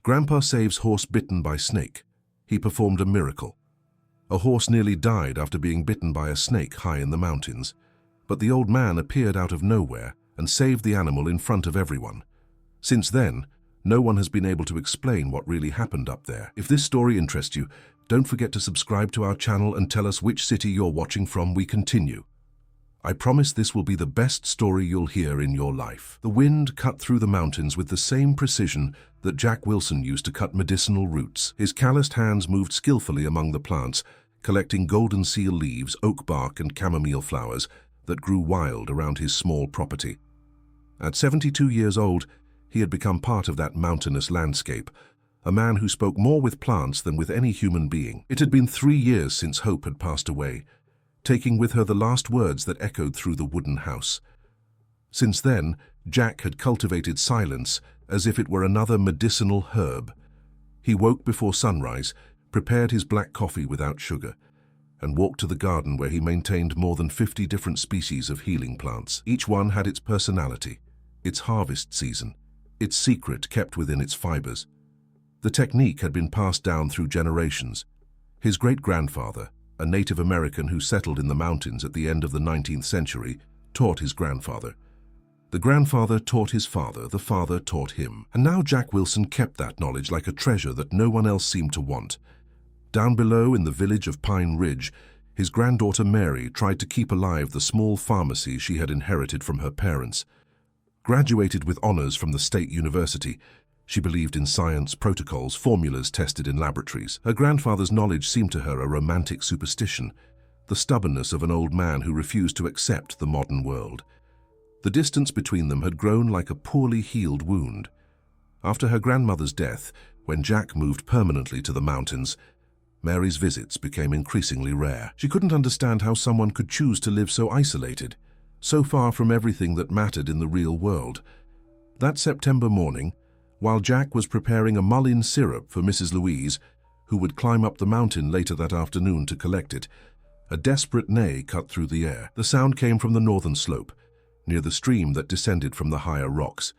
Grandpa saves horse bitten by snake. He performed a miracle. A horse nearly died after being bitten by a snake high in the mountains, but the old man appeared out of nowhere and saved the animal in front of everyone. Since then, no one has been able to explain what really happened up there. If this story interests you, don't forget to subscribe to our channel and tell us which city you're watching from. We continue. I promise this will be the best story you'll hear in your life. The wind cut through the mountains with the same precision that Jack Wilson used to cut medicinal roots. His calloused hands moved skillfully among the plants, collecting golden seal leaves, oak bark, and chamomile flowers that grew wild around his small property. At 72 years old, he had become part of that mountainous landscape, a man who spoke more with plants than with any human being. It had been 3 years since Hope had passed away, taking with her the last words that echoed through the wooden house. Since then, Jack had cultivated silence as if it were another medicinal herb. He woke before sunrise, prepared his black coffee without sugar, and walked to the garden where he maintained more than 50 different species of healing plants. Each one had its personality, its harvest season, its secret kept within its fibers. The technique had been passed down through generations. His great-grandfather, a Native American who settled in the mountains at the end of the 19th century, taught his grandfather. The grandfather taught his father, the father taught him. And now Jack Wilson kept that knowledge like a treasure that no one else seemed to want. Down below in the village of Pine Ridge, his granddaughter Mary tried to keep alive the small pharmacy she had inherited from her parents. Graduated with honors from the state university, she believed in science, protocols, formulas tested in laboratories. Her grandfather's knowledge seemed to her a romantic superstition, the stubbornness of an old man who refused to accept the modern world. The distance between them had grown like a poorly healed wound. After her grandmother's death, when Jack moved permanently to the mountains, Mary's visits became increasingly rare. She couldn't understand how someone could choose to live so isolated, so far from everything that mattered in the real world. That September morning, while Jack was preparing a mullein syrup for Mrs. Louise, who would climb up the mountain later that afternoon to collect it, a desperate neigh cut through the air. The sound came from the northern slope, near the stream that descended from the higher rocks.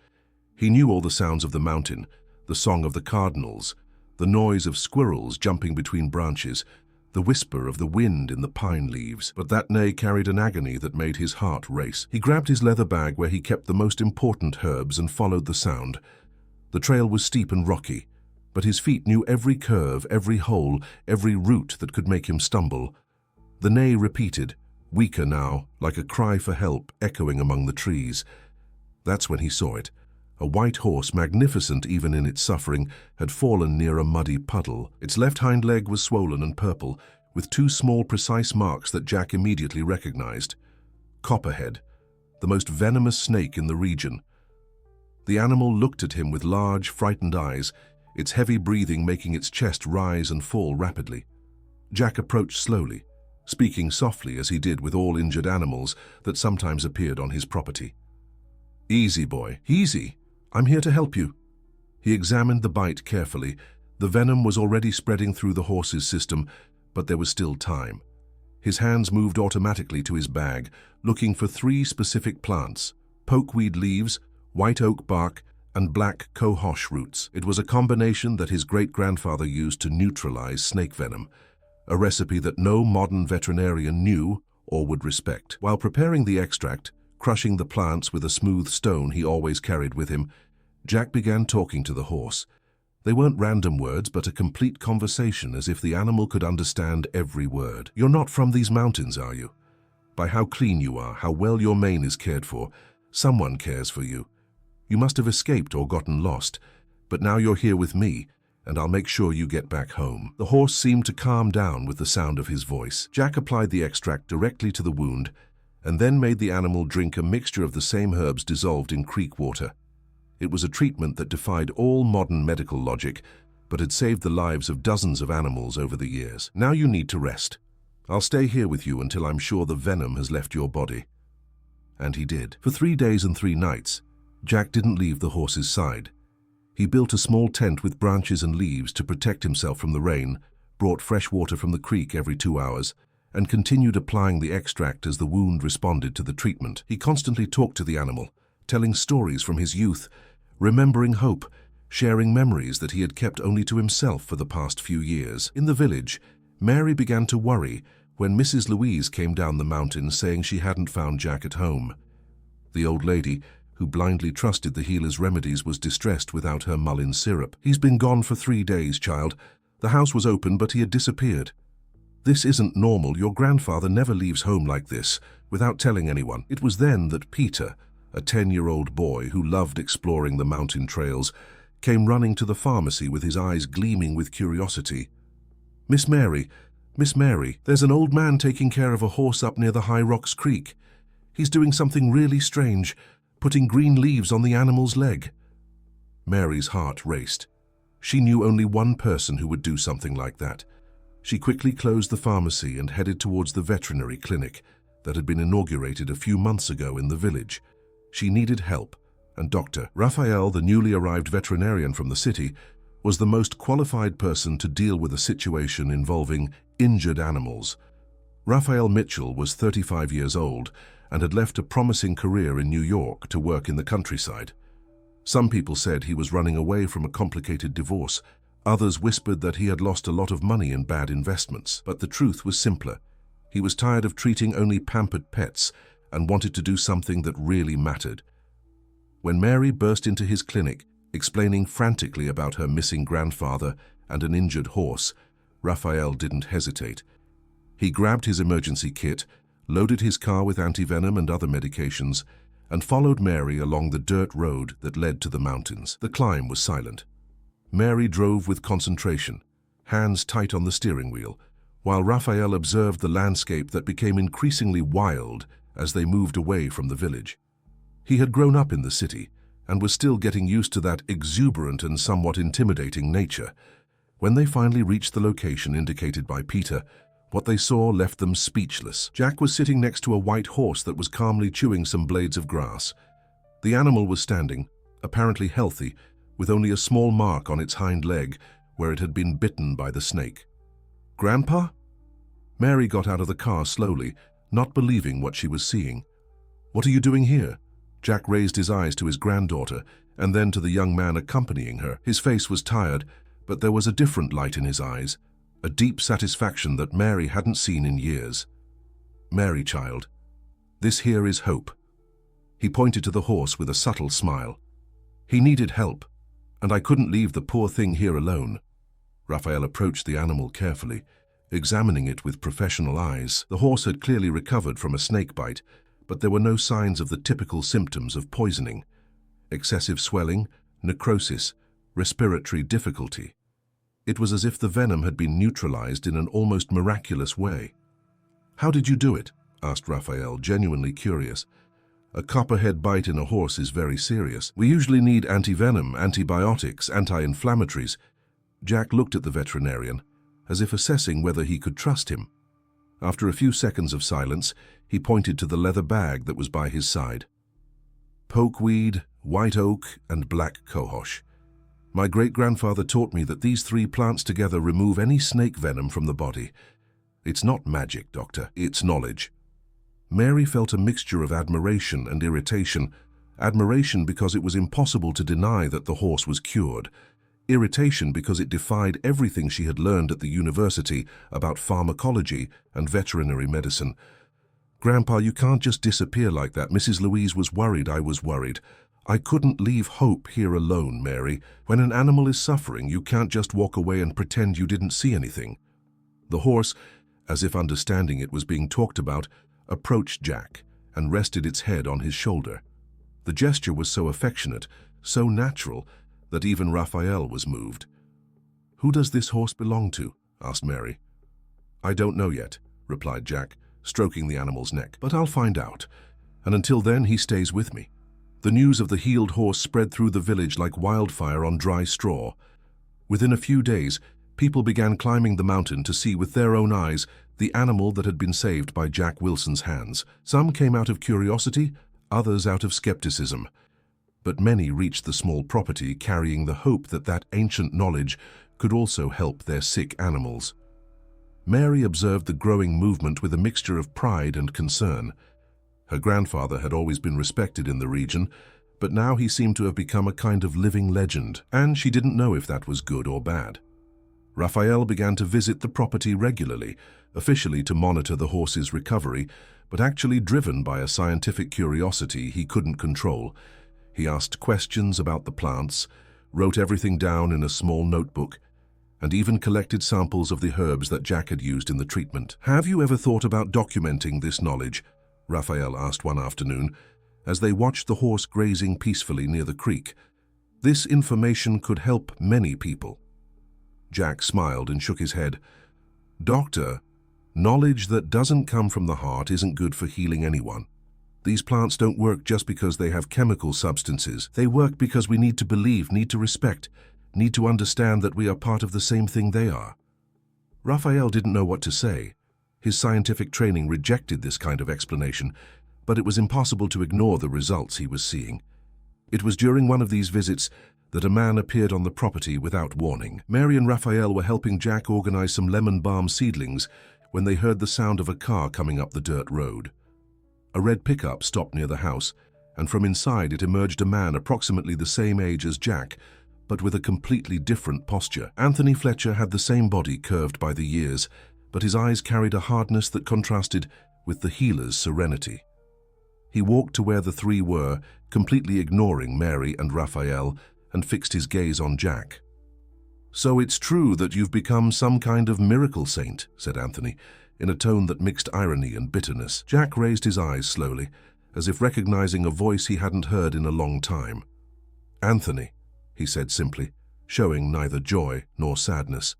He knew all the sounds of the mountain, the song of the cardinals, the noise of squirrels jumping between branches, the whisper of the wind in the pine leaves. But that neigh carried an agony that made his heart race. He grabbed his leather bag where he kept the most important herbs and followed the sound. The trail was steep and rocky, but his feet knew every curve, every hole, every root that could make him stumble. The neigh repeated, weaker now, like a cry for help echoing among the trees. That's when he saw it. A white horse, magnificent even in its suffering, had fallen near a muddy puddle. Its left hind leg was swollen and purple, with 2 small precise marks that Jack immediately recognized. Copperhead, the most venomous snake in the region. The animal looked at him with large, frightened eyes, its heavy breathing making its chest rise and fall rapidly. Jack approached slowly, speaking softly as he did with all injured animals that sometimes appeared on his property. "Easy, boy, easy. I'm here to help you." He examined the bite carefully. The venom was already spreading through the horse's system, but there was still time. His hands moved automatically to his bag, looking for 3 specific plants: pokeweed leaves, white oak bark, and black cohosh roots. It was a combination that his great-grandfather used to neutralize snake venom, a recipe that no modern veterinarian knew or would respect. While preparing the extract, crushing the plants with a smooth stone he always carried with him, Jack began talking to the horse. They weren't random words, but a complete conversation, as if the animal could understand every word. "You're not from these mountains, are you? By how clean you are, how well your mane is cared for, someone cares for you. You must have escaped or gotten lost, but now you're here with me, and I'll make sure you get back home." The horse seemed to calm down with the sound of his voice. Jack applied the extract directly to the wound, and then made the animal drink a mixture of the same herbs dissolved in creek water. It was a treatment that defied all modern medical logic, but had saved the lives of dozens of animals over the years. "Now you need to rest. I'll stay here with you until I'm sure the venom has left your body." And he did. For 3 days and 3 nights, Jack didn't leave the horse's side. He built a small tent with branches and leaves to protect himself from the rain, brought fresh water from the creek every 2 hours, and continued applying the extract as the wound responded to the treatment. He constantly talked to the animal, telling stories from his youth, remembering Hope, sharing memories that he had kept only to himself for the past few years. In the village, Mary began to worry when Mrs. Louise came down the mountain saying she hadn't found Jack at home. The old lady, who blindly trusted the healer's remedies, was distressed without her mullein syrup. "He's been gone for 3 days, child. The house was open, but he had disappeared. This isn't normal. Your grandfather never leaves home like this, without telling anyone." It was then that Peter, a 10-year-old boy who loved exploring the mountain trails, came running to the pharmacy with his eyes gleaming with curiosity. Miss Mary, there's an old man taking care of a horse up near the High Rocks Creek. He's doing something really strange, putting green leaves on the animal's leg." Mary's heart raced. She knew only one person who would do something like that. She quickly closed the pharmacy and headed towards the veterinary clinic that had been inaugurated a few months ago in the village. She needed help, and Dr. Raphael, the newly arrived veterinarian from the city, was the most qualified person to deal with a situation involving injured animals. Raphael Mitchell was 35 years old and had left a promising career in New York to work in the countryside. Some people said he was running away from a complicated divorce. Others whispered that he had lost a lot of money in bad investments. But the truth was simpler. He was tired of treating only pampered pets and wanted to do something that really mattered. When Mary burst into his clinic, explaining frantically about her missing grandfather and an injured horse, Raphael didn't hesitate. He grabbed his emergency kit, loaded his car with antivenom and other medications, and followed Mary along the dirt road that led to the mountains. The climb was silent. Mary drove with concentration, hands tight on the steering wheel, while Raphael observed the landscape that became increasingly wild as they moved away from the village. He had grown up in the city and was still getting used to that exuberant and somewhat intimidating nature. When they finally reached the location indicated by Peter, what they saw left them speechless. Jack was sitting next to a white horse that was calmly chewing some blades of grass. The animal was standing, apparently healthy, with only a small mark on its hind leg where it had been bitten by the snake. "Grandpa?" Mary got out of the car slowly, not believing what she was seeing. "What are you doing here?" Jack raised his eyes to his granddaughter and then to the young man accompanying her. His face was tired, but there was a different light in his eyes, a deep satisfaction that Mary hadn't seen in years. "Mary, child, this here is Hope." He pointed to the horse with a subtle smile. "He needed help, and I couldn't leave the poor thing here alone." Raphael approached the animal carefully, examining it with professional eyes. The horse had clearly recovered from a snake bite, but there were no signs of the typical symptoms of poisoning: excessive swelling, necrosis, respiratory difficulty. It was as if the venom had been neutralized in an almost miraculous way. "How did you do it?" asked Raphael, genuinely curious. "A copperhead bite in a horse is very serious. We usually need antivenom, antibiotics, anti-inflammatories." Jack looked at the veterinarian, as if assessing whether he could trust him. After a few seconds of silence, he pointed to the leather bag that was by his side. "Pokeweed, white oak, and black cohosh. My great-grandfather taught me that these 3 plants together remove any snake venom from the body. It's not magic, Doctor, it's knowledge." Mary felt a mixture of admiration and irritation. Admiration because it was impossible to deny that the horse was cured. Irritation because it defied everything she had learned at the university about pharmacology and veterinary medicine. "Grandpa, you can't just disappear like that. Mrs. Louise was worried. I was worried. I couldn't leave Hope here alone, Mary. When an animal is suffering, you can't just walk away and pretend you didn't see anything." The horse, as if understanding it was being talked about, approached Jack and rested its head on his shoulder. The gesture was so affectionate, so natural, that even Raphael was moved. "Who does this horse belong to?" asked Mary. "I don't know yet," replied Jack, stroking the animal's neck. "But I'll find out, and until then he stays with me." The news of the healed horse spread through the village like wildfire on dry straw. Within a few days, people began climbing the mountain to see with their own eyes the animal that had been saved by Jack Wilson's hands. Some came out of curiosity, others out of skepticism. But many reached the small property carrying the hope that that ancient knowledge could also help their sick animals. Mary observed the growing movement with a mixture of pride and concern. Her grandfather had always been respected in the region, but now he seemed to have become a kind of living legend, and she didn't know if that was good or bad. Raphael began to visit the property regularly, officially to monitor the horse's recovery, but actually driven by a scientific curiosity he couldn't control. He asked questions about the plants, wrote everything down in a small notebook, and even collected samples of the herbs that Jack had used in the treatment. "Have you ever thought about documenting this knowledge?" Raphael asked one afternoon, as they watched the horse grazing peacefully near the creek. "This information could help many people." Jack smiled and shook his head. "Doctor, knowledge that doesn't come from the heart isn't good for healing anyone. These plants don't work just because they have chemical substances. They work because we need to believe, need to respect, need to understand that we are part of the same thing they are." Raphael didn't know what to say. His scientific training rejected this kind of explanation, but it was impossible to ignore the results he was seeing. It was during one of these visits that a man appeared on the property without warning. Mary and Raphael were helping Jack organize some lemon balm seedlings when they heard the sound of a car coming up the dirt road. A red pickup stopped near the house, and from inside it emerged a man approximately the same age as Jack, but with a completely different posture. Anthony Fletcher had the same body curved by the years, but his eyes carried a hardness that contrasted with the healer's serenity. He walked to where the three were, completely ignoring Mary and Raphael, and fixed his gaze on Jack. "So it's true that you've become some kind of miracle saint," said Anthony, in a tone that mixed irony and bitterness. Jack raised his eyes slowly, as if recognizing a voice he hadn't heard in a long time. "Anthony," he said simply, showing neither joy nor sadness.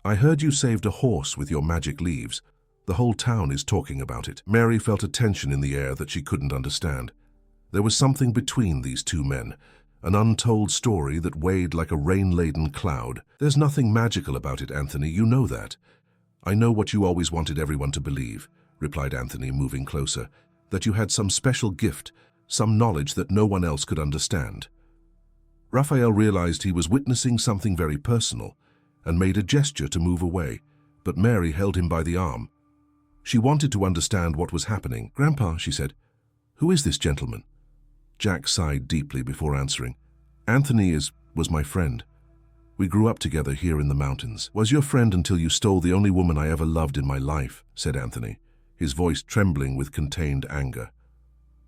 "I heard you saved a horse with your magic leaves. The whole town is talking about it." Mary felt a tension in the air that she couldn't understand. There was something between these two men, an untold story that weighed like a rain-laden cloud. "There's nothing magical about it, Anthony, you know that." "I know what you always wanted everyone to believe," replied Anthony, moving closer, "that you had some special gift, some knowledge that no one else could understand." Raphael realized he was witnessing something very personal, and made a gesture to move away, but Mary held him by the arm. She wanted to understand what was happening. "Grandpa," she said, "who is this gentleman?" Jack sighed deeply before answering. "Anthony was my friend. We grew up together here in the mountains." "Was your friend until you stole the only woman I ever loved in my life," said Anthony, his voice trembling with contained anger.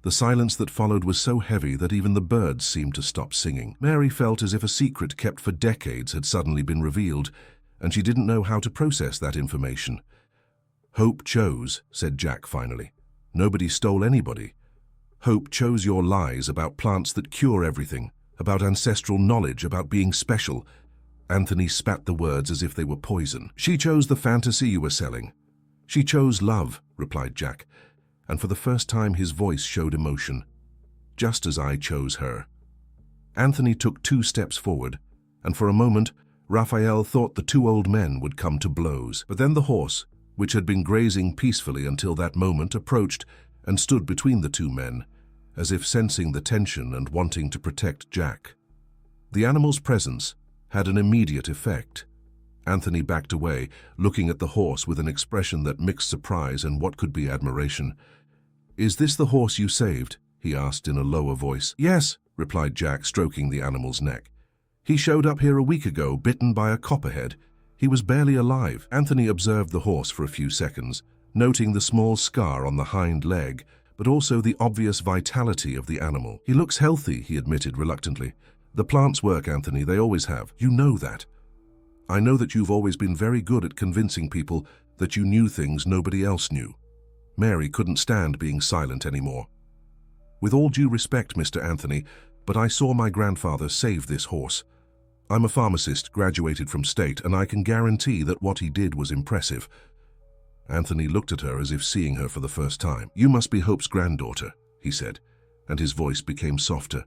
The silence that followed was so heavy that even the birds seemed to stop singing. Mary felt as if a secret kept for decades had suddenly been revealed, and she didn't know how to process that information. "Hope chose," said Jack finally. "Nobody stole anybody. Hope chose your lies about plants that cure everything, about ancestral knowledge, about being special." Anthony spat the words as if they were poison. "She chose the fantasy you were selling. She chose love," replied Jack, and for the first time his voice showed emotion. "Just as I chose her." Anthony took 2 steps forward, and for a moment Raphael thought the 2 old men would come to blows. But then the horse, which had been grazing peacefully until that moment, approached and stood between the 2 men, as if sensing the tension and wanting to protect Jack. The animal's presence had an immediate effect. Anthony backed away, looking at the horse with an expression that mixed surprise and what could be admiration. "Is this the horse you saved?" he asked in a lower voice. "Yes," replied Jack, stroking the animal's neck. "He showed up here a week ago, bitten by a copperhead. He was barely alive." Anthony observed the horse for a few seconds, noting the small scar on the hind leg, but also the obvious vitality of the animal. "He looks healthy," he admitted reluctantly. "The plants work, Anthony, they always have. You know that. I know that you've always been very good at convincing people that you knew things nobody else knew." Mary couldn't stand being silent anymore. "With all due respect, Mr. Anthony, but I saw my grandfather save this horse. I'm a pharmacist, graduated from state, and I can guarantee that what he did was impressive." Anthony looked at her as if seeing her for the first time. "You must be Hope's granddaughter," he said, and his voice became softer.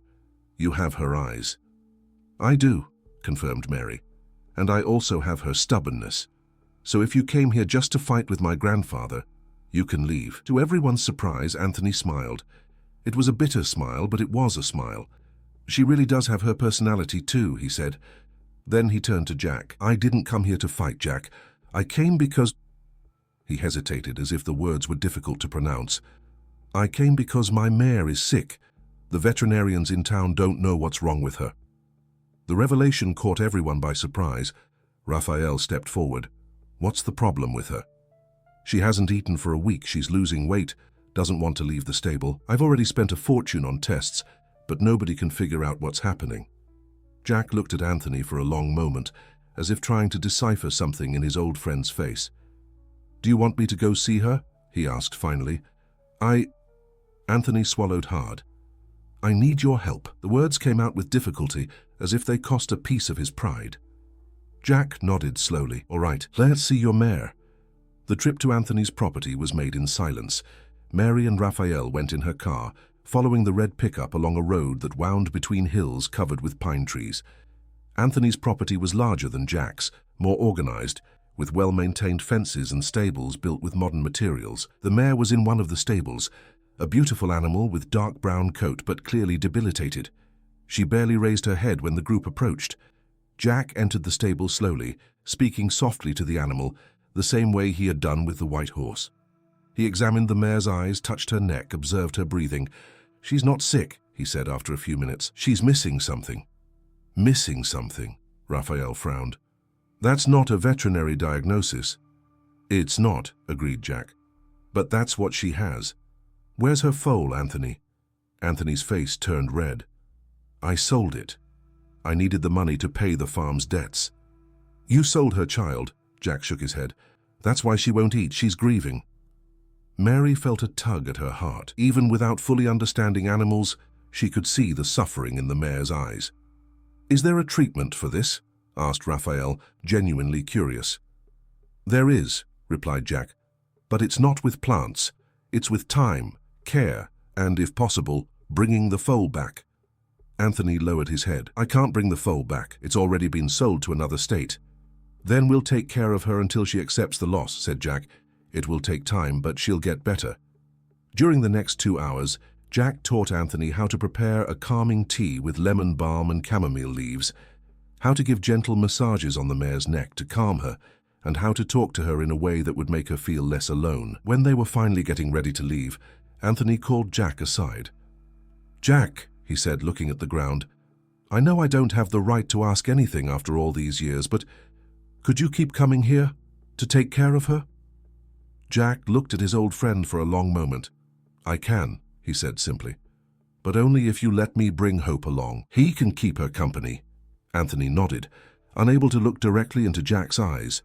"You have her eyes." "I do," confirmed Mary, "and I also have her stubbornness. So if you came here just to fight with my grandfather, you can leave." To everyone's surprise, Anthony smiled. It was a bitter smile, but it was a smile. "She really does have her personality too," he said. Then he turned to Jack. "I didn't come here to fight, Jack. I came because—" He hesitated, as if the words were difficult to pronounce. "I came because my mare is sick. The veterinarians in town don't know what's wrong with her." The revelation caught everyone by surprise. Raphael stepped forward. "What's the problem with her?" "She hasn't eaten for a week, she's losing weight, doesn't want to leave the stable. I've already spent a fortune on tests, but nobody can figure out what's happening." Jack looked at Anthony for a long moment, as if trying to decipher something in his old friend's face. "Do you want me to go see her?" he asked finally. Anthony swallowed hard. "I need your help." The words came out with difficulty, as if they cost a piece of his pride. Jack nodded slowly. "All right, let's see your mare." The trip to Anthony's property was made in silence. Mary and Raphael went in her car, following the red pickup along a road that wound between hills covered with pine trees. Anthony's property was larger than Jack's, more organized, with well-maintained fences and stables built with modern materials. The mare was in one of the stables, a beautiful animal with dark brown coat but clearly debilitated. She barely raised her head when the group approached. Jack entered the stable slowly, speaking softly to the animal, the same way he had done with the white horse. He examined the mare's eyes, touched her neck, observed her breathing. "She's not sick," he said after a few minutes. "She's missing something." "Missing something?" Raphael frowned. "That's not a veterinary diagnosis." "It's not," agreed Jack. "But that's what she has. Where's her foal, Anthony?" Anthony's face turned red. "I sold it. I needed the money to pay the farm's debts." "You sold her child?" Jack shook his head. "That's why she won't eat. She's grieving." Mary felt a tug at her heart. Even without fully understanding animals, she could see the suffering in the mare's eyes. "Is there a treatment for this?" asked Raphael, genuinely curious. "There is," replied Jack. "But it's not with plants. It's with time, care, and, if possible, bringing the foal back." Anthony lowered his head. "I can't bring the foal back. It's already been sold to another state." "Then we'll take care of her until she accepts the loss," said Jack. "It will take time, but she'll get better." During the next 2 hours, Jack taught Anthony how to prepare a calming tea with lemon balm and chamomile leaves, how to give gentle massages on the mare's neck to calm her, and how to talk to her in a way that would make her feel less alone. When they were finally getting ready to leave, Anthony called Jack aside. "Jack," he said, looking at the ground, "I know I don't have the right to ask anything after all these years, but could you keep coming here to take care of her?" Jack looked at his old friend for a long moment. "I can," he said simply, "but only if you let me bring Hope along. He can keep her company." Anthony nodded, unable to look directly into Jack's eyes.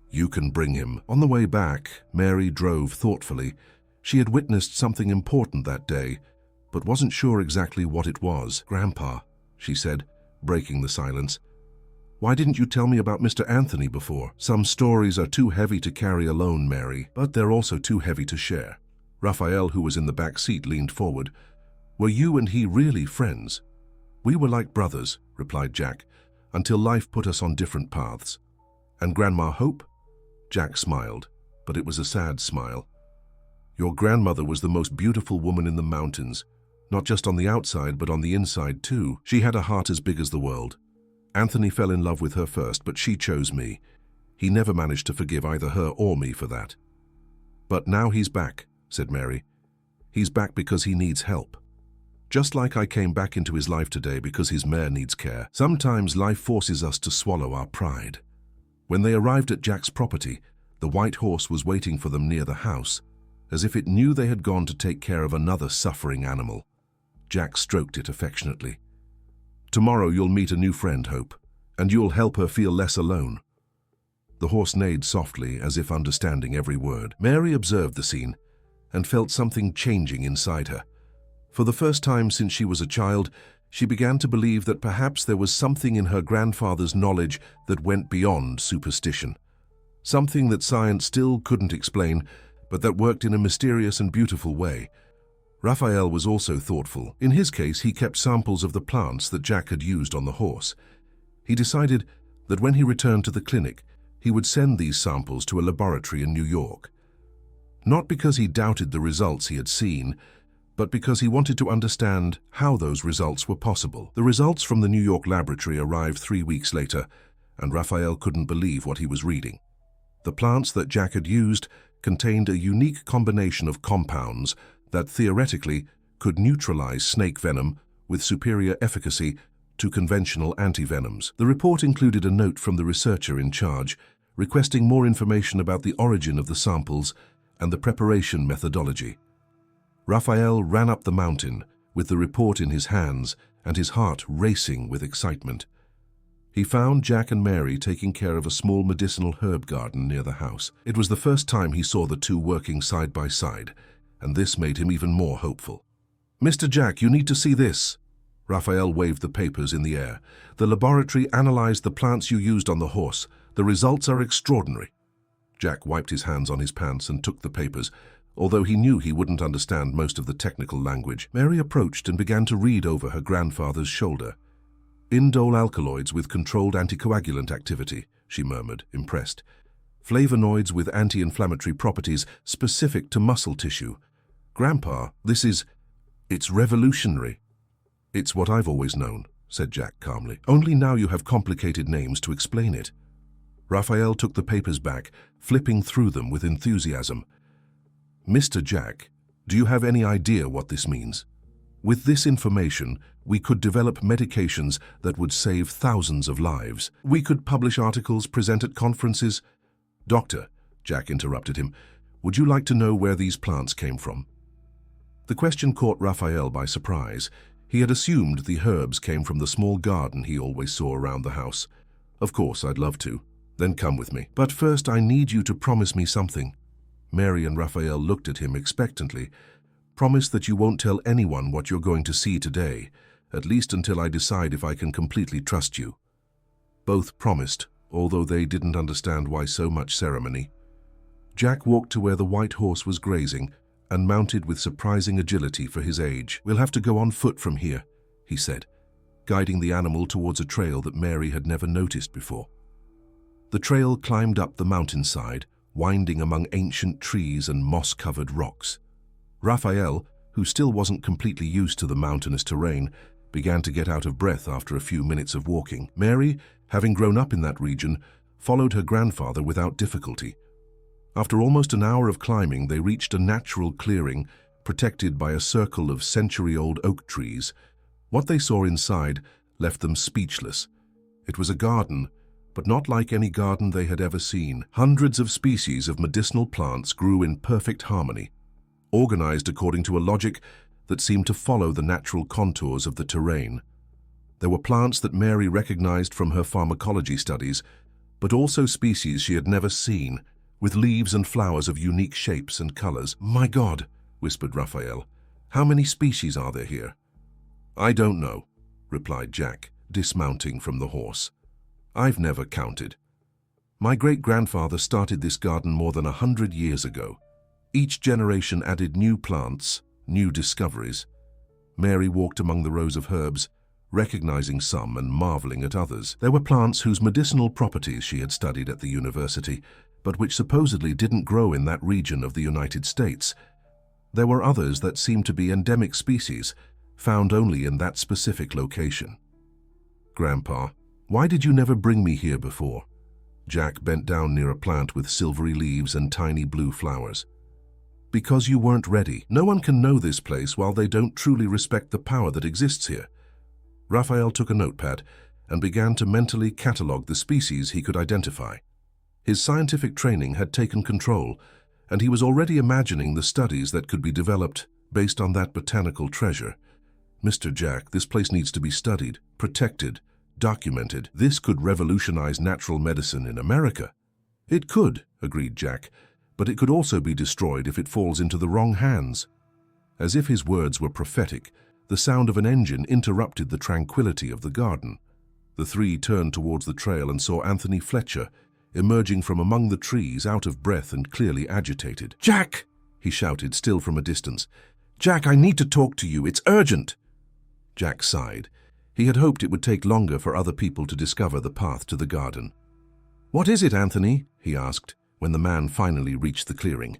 "You can bring him." On the way back, Mary drove thoughtfully. She had witnessed something important that day, but wasn't sure exactly what it was. "Grandpa," she said, breaking the silence, "why didn't you tell me about Mr. Anthony before?" "Some stories are too heavy to carry alone, Mary, but they're also too heavy to share." Raphael, who was in the back seat, leaned forward. "Were you and he really friends?" "We were like brothers," replied Jack, "until life put us on different paths." "And Grandma Hope?" Jack smiled, but it was a sad smile. "Your grandmother was the most beautiful woman in the mountains, not just on the outside, but on the inside too. She had a heart as big as the world. Anthony fell in love with her first, but she chose me. He never managed to forgive either her or me for that." "But now he's back," said Mary. "He's back because he needs help. Just like I came back into his life today because his mare needs care. Sometimes life forces us to swallow our pride." When they arrived at Jack's property, the white horse was waiting for them near the house, as if it knew they had gone to take care of another suffering animal. Jack stroked it affectionately. "Tomorrow you'll meet a new friend, Hope, and you'll help her feel less alone." The horse neighed softly, as if understanding every word. Mary observed the scene and felt something changing inside her. For the first time since she was a child, she began to believe that perhaps there was something in her grandfather's knowledge that went beyond superstition. Something that science still couldn't explain, but that worked in a mysterious and beautiful way. Raphael was also thoughtful. In his case, he kept samples of the plants that Jack had used on the horse. He decided that when he returned to the clinic, he would send these samples to a laboratory in New York. Not because he doubted the results he had seen, but because he wanted to understand how those results were possible. The results from the New York laboratory arrived 3 weeks later, and Raphael couldn't believe what he was reading. The plants that Jack had used contained a unique combination of compounds that theoretically could neutralize snake venom with superior efficacy to conventional antivenoms. The report included a note from the researcher in charge, requesting more information about the origin of the samples and the preparation methodology. Raphael ran up the mountain with the report in his hands and his heart racing with excitement. He found Jack and Mary taking care of a small medicinal herb garden near the house. It was the first time he saw the two working side by side, and this made him even more hopeful. "Mr. Jack, you need to see this." Raphael waved the papers in the air. "The laboratory analyzed the plants you used on the horse. The results are extraordinary." Jack wiped his hands on his pants and took the papers, although he knew he wouldn't understand most of the technical language. Mary approached and began to read over her grandfather's shoulder. "Indole alkaloids with controlled anticoagulant activity," she murmured, impressed. "Flavonoids with anti-inflammatory properties specific to muscle tissue. Grandpa, it's revolutionary." "It's what I've always known," said Jack calmly. "Only now you have complicated names to explain it." Raphael took the papers back, flipping through them with enthusiasm. "Mr. Jack, do you have any idea what this means? With this information, we could develop medications that would save thousands of lives. We could publish articles, present at conferences." "Doctor," Jack interrupted him, "would you like to know where these plants came from?" The question caught Raphael by surprise. He had assumed the herbs came from the small garden he always saw around the house. "Of course, I'd love to. Then come with me. But first, I need you to promise me something." Mary and Raphael looked at him expectantly. "Promise that you won't tell anyone what you're going to see today, at least until I decide if I can completely trust you." Both promised, although they didn't understand why so much ceremony. Jack walked to where the white horse was grazing and mounted with surprising agility for his age. "We'll have to go on foot from here," he said, guiding the animal towards a trail that Mary had never noticed before. The trail climbed up the mountainside, winding among ancient trees and moss-covered rocks. Raphael, who still wasn't completely used to the mountainous terrain, began to get out of breath after a few minutes of walking. Mary, having grown up in that region, followed her grandfather without difficulty. After almost an hour of climbing, they reached a natural clearing protected by a circle of century-old oak trees. What they saw inside left them speechless. It was a garden, but not like any garden they had ever seen. Hundreds of species of medicinal plants grew in perfect harmony, organized according to a logic that seemed to follow the natural contours of the terrain. There were plants that Mary recognized from her pharmacology studies, but also species she had never seen, with leaves and flowers of unique shapes and colors. "My God," whispered Raphael, "how many species are there here?" "I don't know," replied Jack, dismounting from the horse. "I've never counted. My great-grandfather started this garden more than 100 years ago. Each generation added new plants, new discoveries." Mary walked among the rows of herbs, recognizing some and marveling at others. There were plants whose medicinal properties she had studied at the university, but which supposedly didn't grow in that region of the United States. There were others that seemed to be endemic species, found only in that specific location. "Grandpa, why did you never bring me here before?" Jack bent down near a plant with silvery leaves and tiny blue flowers. "Because you weren't ready. No one can know this place while they don't truly respect the power that exists here." Raphael took a notepad and began to mentally catalog the species he could identify. His scientific training had taken control, and he was already imagining the studies that could be developed based on that botanical treasure. "Mr. Jack, this place needs to be studied, protected, documented. This could revolutionize natural medicine in America." "It could," agreed Jack, "but it could also be destroyed if it falls into the wrong hands." As if his words were prophetic, the sound of an engine interrupted the tranquility of the garden. The three turned towards the trail and saw Anthony Fletcher emerging from among the trees, out of breath and clearly agitated. "Jack!" he shouted, still from a distance. "Jack, I need to talk to you. It's urgent." Jack sighed. He had hoped it would take longer for other people to discover the path to the garden. "What is it, Anthony?" he asked, when the man finally reached the clearing.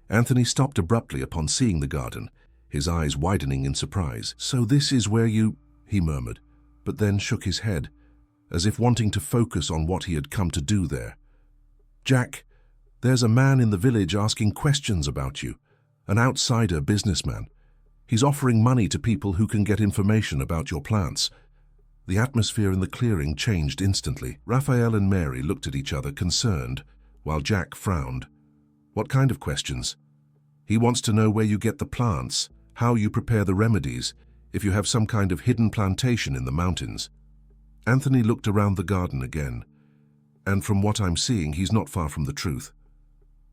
Anthony stopped abruptly upon seeing the garden, his eyes widening in surprise. "So this is where you—" he murmured, but then shook his head, as if wanting to focus on what he had come to do there. "Jack, there's a man in the village asking questions about you, an outsider businessman. He's offering money to people who can get information about your plants. The atmosphere in the clearing changed instantly. Raphael and Mary looked at each other concerned, while Jack frowned. What kind of questions? He wants to know where you get the plants, how you prepare the remedies, if you have some kind of hidden plantation in the mountains. Anthony looked around the garden again, and from what I'm seeing, he's not far from the truth.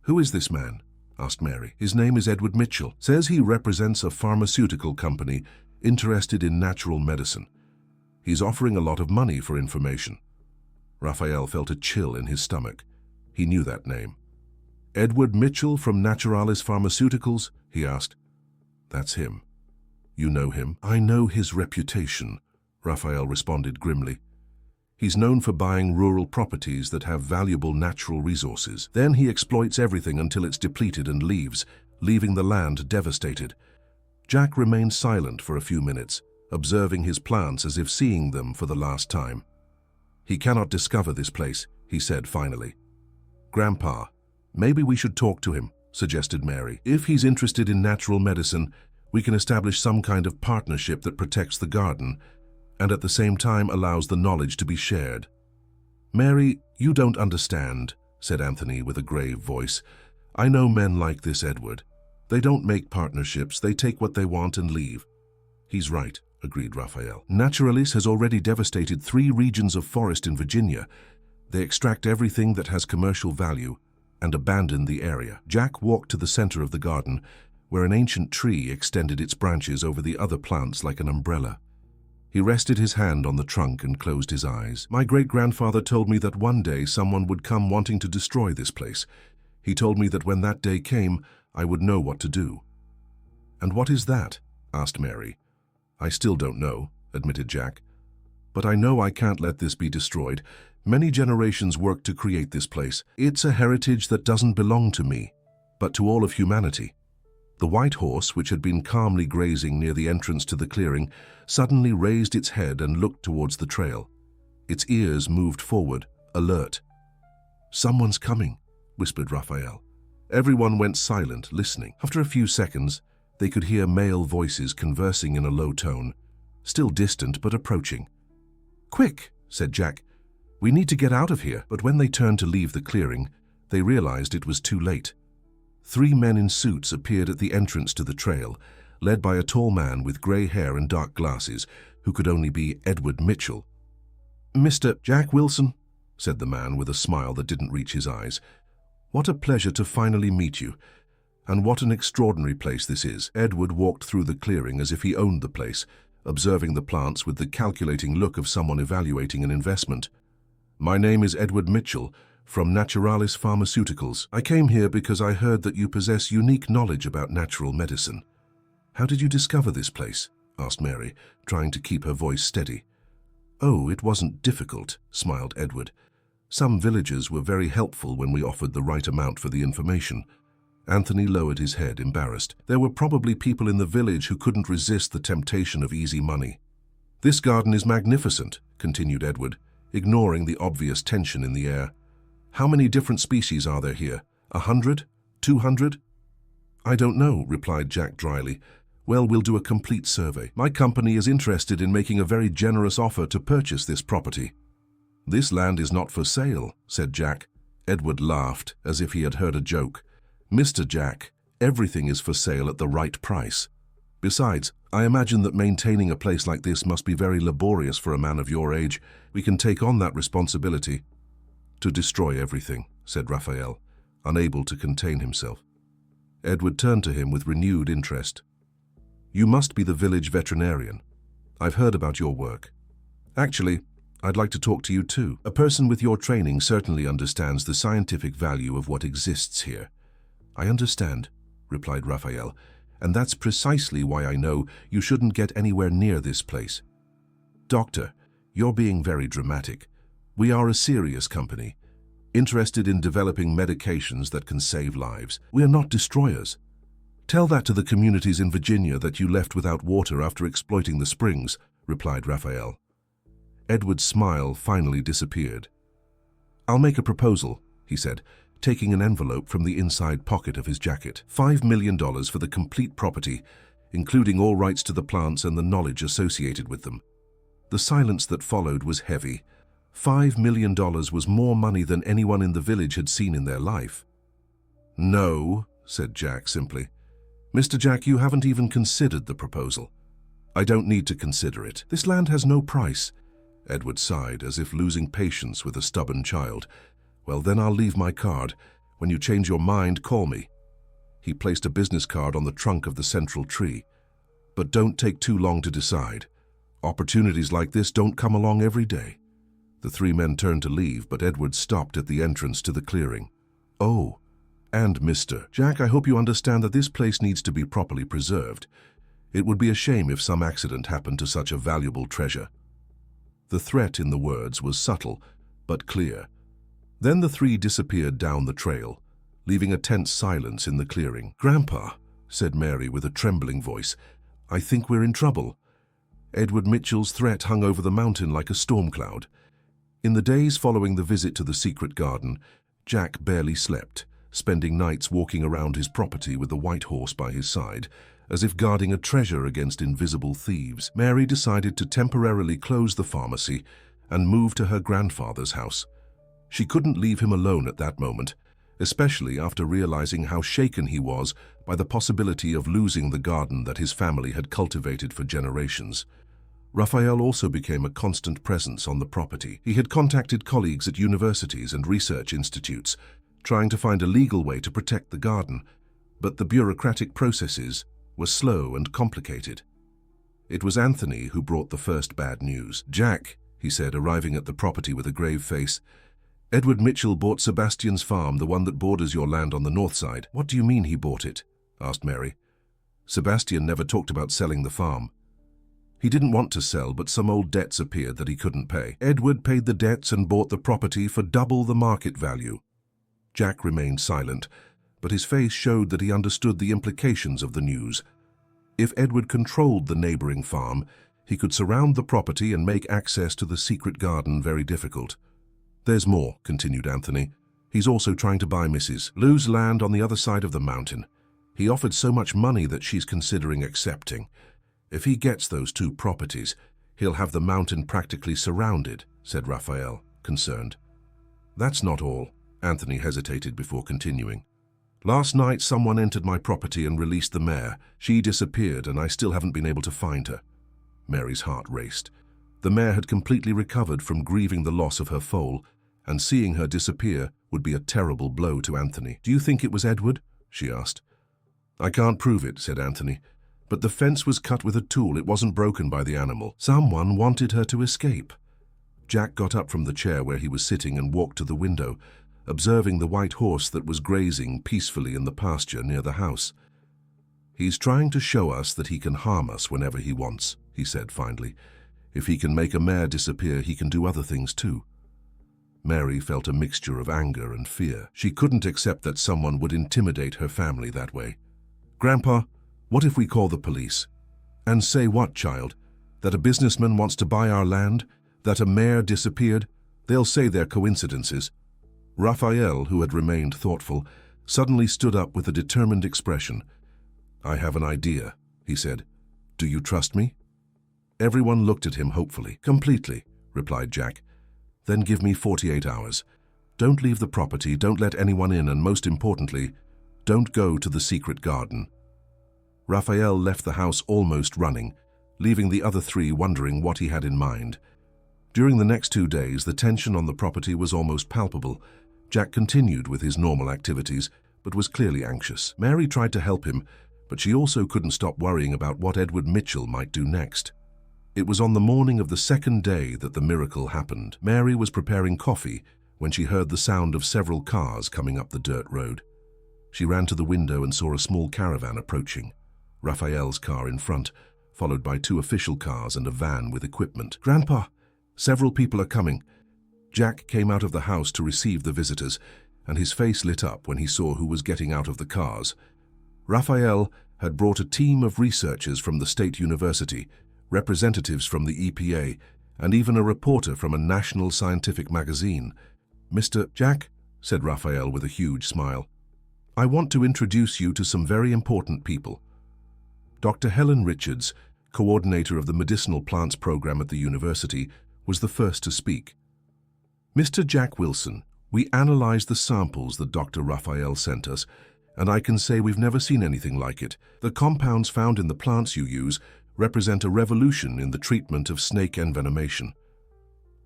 Who is this man? Asked Mary. His name is Edward Mitchell. Says he represents a pharmaceutical company interested in natural medicine. He's offering a lot of money for information. Raphael felt a chill in his stomach. He knew that name. Edward Mitchell from Naturalis Pharmaceuticals? He asked. That's him. You know him? I know his reputation, Raphael responded grimly. He's known for buying rural properties that have valuable natural resources. Then he exploits everything until it's depleted and leaves, leaving the land devastated. Jack remained silent for a few minutes, observing his plants as if seeing them for the last time. He cannot discover this place, he said finally. Grandpa, maybe we should talk to him, suggested Mary. If he's interested in natural medicine, we can establish some kind of partnership that protects the garden and at the same time allows the knowledge to be shared. Mary, you don't understand, said Anthony with a grave voice. I know men like this, Edward. They don't make partnerships, they take what they want and leave. He's right, agreed Raphael. Naturalis has already devastated 3 regions of forest in Virginia. They extract everything that has commercial value and abandon the area. Jack walked to the center of the garden, where an ancient tree extended its branches over the other plants like an umbrella. He rested his hand on the trunk and closed his eyes. My great-grandfather told me that one day someone would come wanting to destroy this place. He told me that when that day came, I would know what to do. And what is that? Asked Mary. I still don't know, admitted Jack. But I know I can't let this be destroyed. Many generations worked to create this place. It's a heritage that doesn't belong to me, but to all of humanity. The white horse, which had been calmly grazing near the entrance to the clearing, suddenly raised its head and looked towards the trail. Its ears moved forward, alert. Someone's coming, whispered Raphael. Everyone went silent, listening. After a few seconds, they could hear male voices conversing in a low tone, still distant but approaching. Quick, said Jack. We need to get out of here. But when they turned to leave the clearing, they realized it was too late. 3 men in suits appeared at the entrance to the trail, led by a tall man with grey hair and dark glasses, who could only be Edward Mitchell. Mr. Jack Wilson, said the man with a smile that didn't reach his eyes. What a pleasure to finally meet you, and what an extraordinary place this is. Edward walked through the clearing as if he owned the place, observing the plants with the calculating look of someone evaluating an investment. My name is Edward Mitchell, from Naturalis Pharmaceuticals. I came here because I heard that you possess unique knowledge about natural medicine. How did you discover this place? Asked Mary, trying to keep her voice steady. Oh, it wasn't difficult, smiled Edward. Some villagers were very helpful when we offered the right amount for the information. Anthony lowered his head, embarrassed. There were probably people in the village who couldn't resist the temptation of easy money. This garden is magnificent, continued Edward, ignoring the obvious tension in the air. How many different species are there here? 100? 200? I don't know, replied Jack dryly. Well, we'll do a complete survey. My company is interested in making a very generous offer to purchase this property. This land is not for sale, said Jack. Edward laughed, as if he had heard a joke. Mr. Jack, everything is for sale at the right price. Besides, I imagine that maintaining a place like this must be very laborious for a man of your age. We can take on that responsibility. To destroy everything, said Raphael, unable to contain himself. Edward turned to him with renewed interest. You must be the village veterinarian. I've heard about your work. Actually, I'd like to talk to you too. A person with your training certainly understands the scientific value of what exists here. I understand, replied Raphael, and that's precisely why I know you shouldn't get anywhere near this place. Doctor, you're being very dramatic. We are a serious company, interested in developing medications that can save lives. We are not destroyers. Tell that to the communities in Virginia that you left without water after exploiting the springs, replied Raphael. Edward's smile finally disappeared. I'll make a proposal, he said, taking an envelope from the inside pocket of his jacket. $5 million for the complete property, including all rights to the plants and the knowledge associated with them. The silence that followed was heavy. $5 million was more money than anyone in the village had seen in their life. "No," said Jack simply. "Mr. Jack, you haven't even considered the proposal." "I don't need to consider it. This land has no price." Edward sighed, as if losing patience with a stubborn child. "Well, then I'll leave my card. When you change your mind, call me." He placed a business card on the trunk of the central tree. "But don't take too long to decide. Opportunities like this don't come along every day." The three men turned to leave, but Edward stopped at the entrance to the clearing. "Oh, and Mr. Jack, I hope you understand that this place needs to be properly preserved. It would be a shame if some accident happened to such a valuable treasure." The threat in the words was subtle, but clear. Then the three disappeared down the trail, leaving a tense silence in the clearing. "Grandpa," said Mary with a trembling voice, "I think we're in trouble." Edward Mitchell's threat hung over the mountain like a storm cloud. In the days following the visit to the secret garden, Jack barely slept, spending nights walking around his property with the white horse by his side, as if guarding a treasure against invisible thieves. Mary decided to temporarily close the pharmacy and move to her grandfather's house. She couldn't leave him alone at that moment, especially after realizing how shaken he was by the possibility of losing the garden that his family had cultivated for generations. Raphael also became a constant presence on the property. He had contacted colleagues at universities and research institutes, trying to find a legal way to protect the garden, but the bureaucratic processes were slow and complicated. It was Anthony who brought the first bad news. "Jack," he said, arriving at the property with a grave face, "Edward Mitchell bought Sebastian's farm, the one that borders your land on the north side." "What do you mean he bought it?" asked Mary. "Sebastian never talked about selling the farm. He didn't want to sell, but some old debts appeared that he couldn't pay. Edward paid the debts and bought the property for double the market value." Jack remained silent, but his face showed that he understood the implications of the news. If Edward controlled the neighboring farm, he could surround the property and make access to the secret garden very difficult. "There's more," continued Anthony. "He's also trying to buy Mrs. Lou's land on the other side of the mountain. He offered so much money that she's considering accepting. If he gets those two properties, he'll have the mountain practically surrounded," said Raphael, concerned. "That's not all." Anthony hesitated before continuing. "Last night, someone entered my property and released the mare. She disappeared, and I still haven't been able to find her." Mary's heart raced. The mare had completely recovered from grieving the loss of her foal, and seeing her disappear would be a terrible blow to Anthony. "Do you think it was Edward?" she asked. "I can't prove it," said Anthony. "But the fence was cut with a tool. It wasn't broken by the animal. Someone wanted her to escape." Jack got up from the chair where he was sitting and walked to the window, observing the white horse that was grazing peacefully in the pasture near the house. "He's trying to show us that he can harm us whenever he wants," he said finally. "If he can make a mare disappear, he can do other things too." Mary felt a mixture of anger and fear. She couldn't accept that someone would intimidate her family that way. "Grandpa, what if we call the police?" "And say what, child? That a businessman wants to buy our land? That a mare disappeared? They'll say they're coincidences." Raphael, who had remained thoughtful, suddenly stood up with a determined expression. "I have an idea," he said. "Do you trust me?" Everyone looked at him hopefully. "Completely," replied Jack. "Then give me 48 hours. Don't leave the property, don't let anyone in, and most importantly, don't go to the secret garden." Raphael left the house almost running, leaving the other three wondering what he had in mind. During the next 2 days, the tension on the property was almost palpable. Jack continued with his normal activities, but was clearly anxious. Mary tried to help him, but she also couldn't stop worrying about what Edward Mitchell might do next. It was on the morning of the second day that the miracle happened. Mary was preparing coffee when she heard the sound of several cars coming up the dirt road. She ran to the window and saw a small caravan approaching. Raphael's car in front, followed by 2 official cars and a van with equipment. "Grandpa, several people are coming." Jack came out of the house to receive the visitors, and his face lit up when he saw who was getting out of the cars. Raphael had brought a team of researchers from the state university, representatives from the EPA, and even a reporter from a national scientific magazine. "Mr. Jack," said Raphael with a huge smile, "I want to introduce you to some very important people." Dr. Helen Richards, coordinator of the medicinal plants program at the university, was the first to speak. Mr. Jack Wilson, we analyzed the samples that Dr. Raphael sent us, and I can say we've never seen anything like it. The compounds found in the plants you use represent a revolution in the treatment of snake envenomation.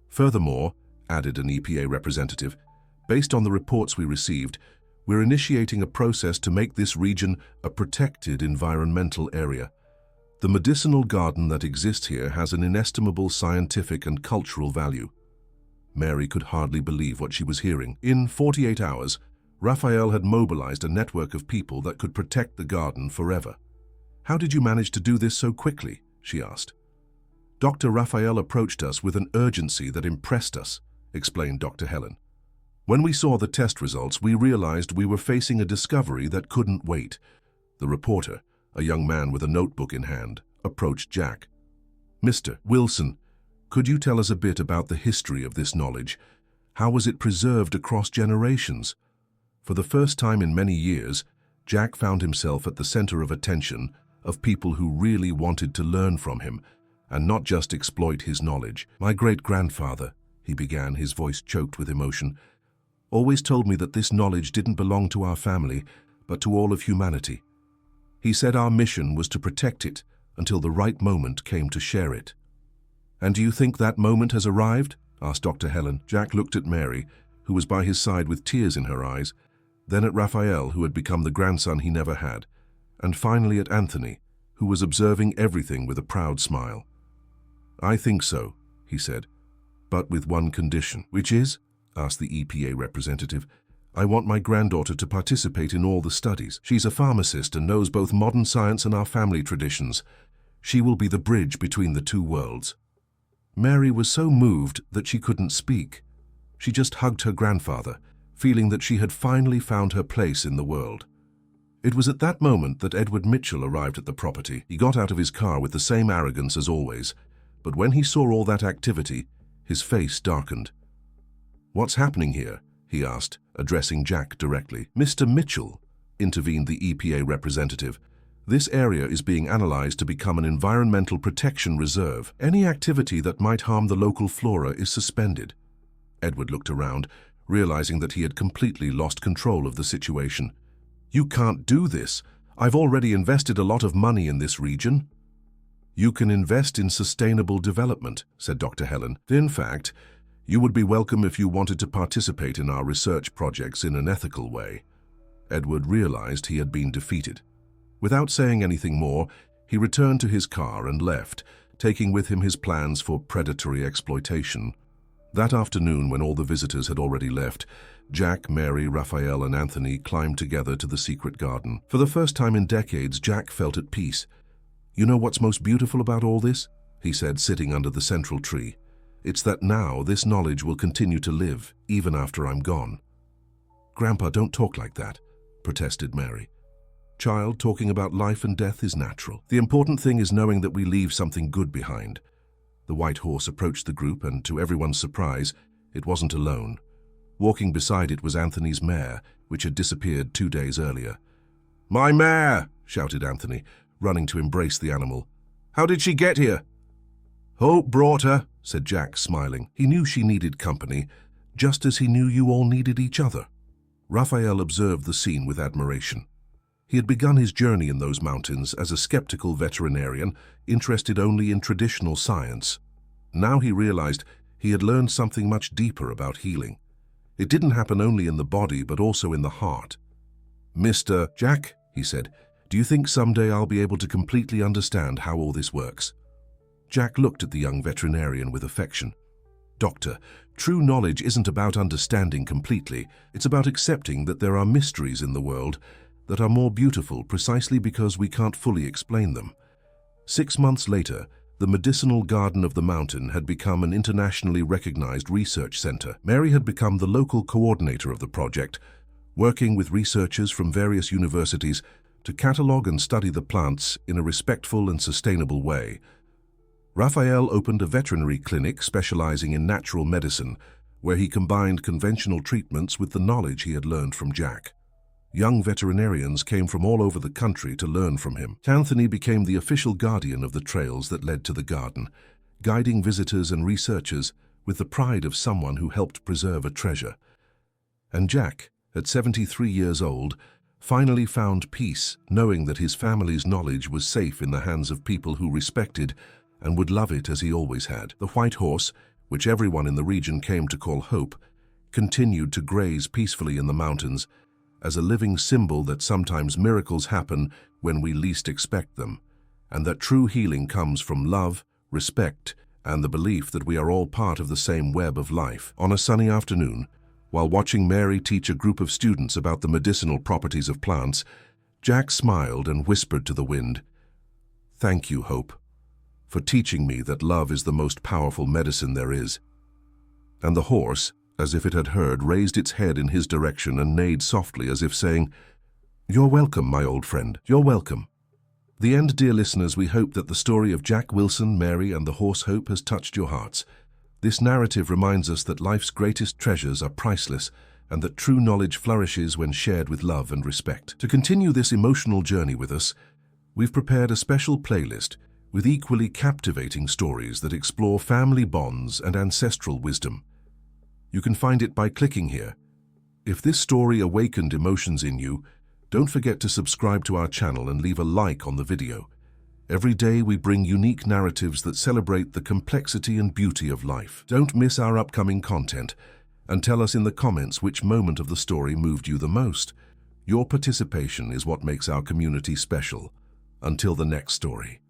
Furthermore, added an EPA representative, based on the reports we received, we're initiating a process to make this region a protected environmental area. The medicinal garden that exists here has an inestimable scientific and cultural value. Mary could hardly believe what she was hearing. In 48 hours, Raphael had mobilized a network of people that could protect the garden forever. How did you manage to do this so quickly? She asked. Dr. Raphael approached us with an urgency that impressed us, explained Dr. Helen. When we saw the test results, we realized we were facing a discovery that couldn't wait. The reporter, a young man with a notebook in hand, approached Jack. Mr. Wilson, could you tell us a bit about the history of this knowledge? How was it preserved across generations? For the first time in many years, Jack found himself at the center of attention of people who really wanted to learn from him and not just exploit his knowledge. My great-grandfather, he began, his voice choked with emotion, always told me that this knowledge didn't belong to our family, but to all of humanity. He said our mission was to protect it until the right moment came to share it. And do you think that moment has arrived? Asked Dr. Helen. Jack looked at Mary, who was by his side with tears in her eyes, then at Raphael, who had become the grandson he never had, and finally at Anthony, who was observing everything with a proud smile. I think so, he said, but with one condition. Which is? Asked the EPA representative. I want my granddaughter to participate in all the studies. She's a pharmacist and knows both modern science and our family traditions. She will be the bridge between the two worlds. Mary was so moved that she couldn't speak. She just hugged her grandfather, feeling that she had finally found her place in the world. It was at that moment that Edward Mitchell arrived at the property. He got out of his car with the same arrogance as always, but when he saw all that activity, his face darkened. What's happening here? He asked, addressing Jack directly. Mr. Mitchell, intervened the EPA representative, this area is being analyzed to become an environmental protection reserve. Any activity that might harm the local flora is suspended. Edward looked around, realizing that he had completely lost control of the situation. You can't do this. I've already invested a lot of money in this region. You can invest in sustainable development, said Dr. Helen. In fact, you would be welcome if you wanted to participate in our research projects in an ethical way. Edward realized he had been defeated. Without saying anything more, he returned to his car and left, taking with him his plans for predatory exploitation. That afternoon, when all the visitors had already left, Jack, Mary, Raphael, and Anthony climbed together to the secret garden. For the first time in decades, Jack felt at peace. You know what's most beautiful about all this? He said, sitting under the central tree. It's that now this knowledge will continue to live, even after I'm gone. Grandpa, don't talk like that, protested Mary. Child, talking about life and death is natural. The important thing is knowing that we leave something good behind. The white horse approached the group, and to everyone's surprise, it wasn't alone. Walking beside it was Anthony's mare, which had disappeared 2 days earlier. My mare! Shouted Anthony, running to embrace the animal. How did she get here? Hope brought her, said Jack, smiling. He knew she needed company, just as he knew you all needed each other. Raphael observed the scene with admiration. He had begun his journey in those mountains as a skeptical veterinarian, interested only in traditional science. Now he realized he had learned something much deeper about healing. It didn't happen only in the body, but also in the heart. Mr. Jack, he said, do you think someday I'll be able to completely understand how all this works? Jack looked at the young veterinarian with affection. Doctor, true knowledge isn't about understanding completely. It's about accepting that there are mysteries in the world that are more beautiful precisely because we can't fully explain them. 6 months later, the medicinal garden of the mountain had become an internationally recognized research center. Mary had become the local coordinator of the project, working with researchers from various universities to catalog and study the plants in a respectful and sustainable way. Raphael opened a veterinary clinic specializing in natural medicine, where he combined conventional treatments with the knowledge he had learned from Jack. Young veterinarians came from all over the country to learn from him. Anthony became the official guardian of the trails that led to the garden, guiding visitors and researchers with the pride of someone who helped preserve a treasure. And Jack, at 73 years old, finally found peace, knowing that his family's knowledge was safe in the hands of people who respected and would love it as he always had. The white horse, which everyone in the region came to call Hope, continued to graze peacefully in the mountains as a living symbol that sometimes miracles happen when we least expect them, and that true healing comes from love, respect, and the belief that we are all part of the same web of life. On a sunny afternoon, while watching Mary teach a group of students about the medicinal properties of plants, Jack smiled and whispered to the wind, "Thank you, Hope, for teaching me that love is the most powerful medicine there is." And the horse, as if it had heard, raised its head in his direction and neighed softly as if saying, "You're welcome, my old friend, you're welcome." The end, dear listeners. We hope that the story of Jack Wilson, Mary, and the horse Hope has touched your hearts. This narrative reminds us that life's greatest treasures are priceless and that true knowledge flourishes when shared with love and respect. To continue this emotional journey with us, we've prepared a special playlist with equally captivating stories that explore family bonds and ancestral wisdom. You can find it by clicking here. If this story awakened emotions in you, don't forget to subscribe to our channel and leave a like on the video. Every day we bring unique narratives that celebrate the complexity and beauty of life. Don't miss our upcoming content and tell us in the comments which moment of the story moved you the most. Your participation is what makes our community special. Until the next story.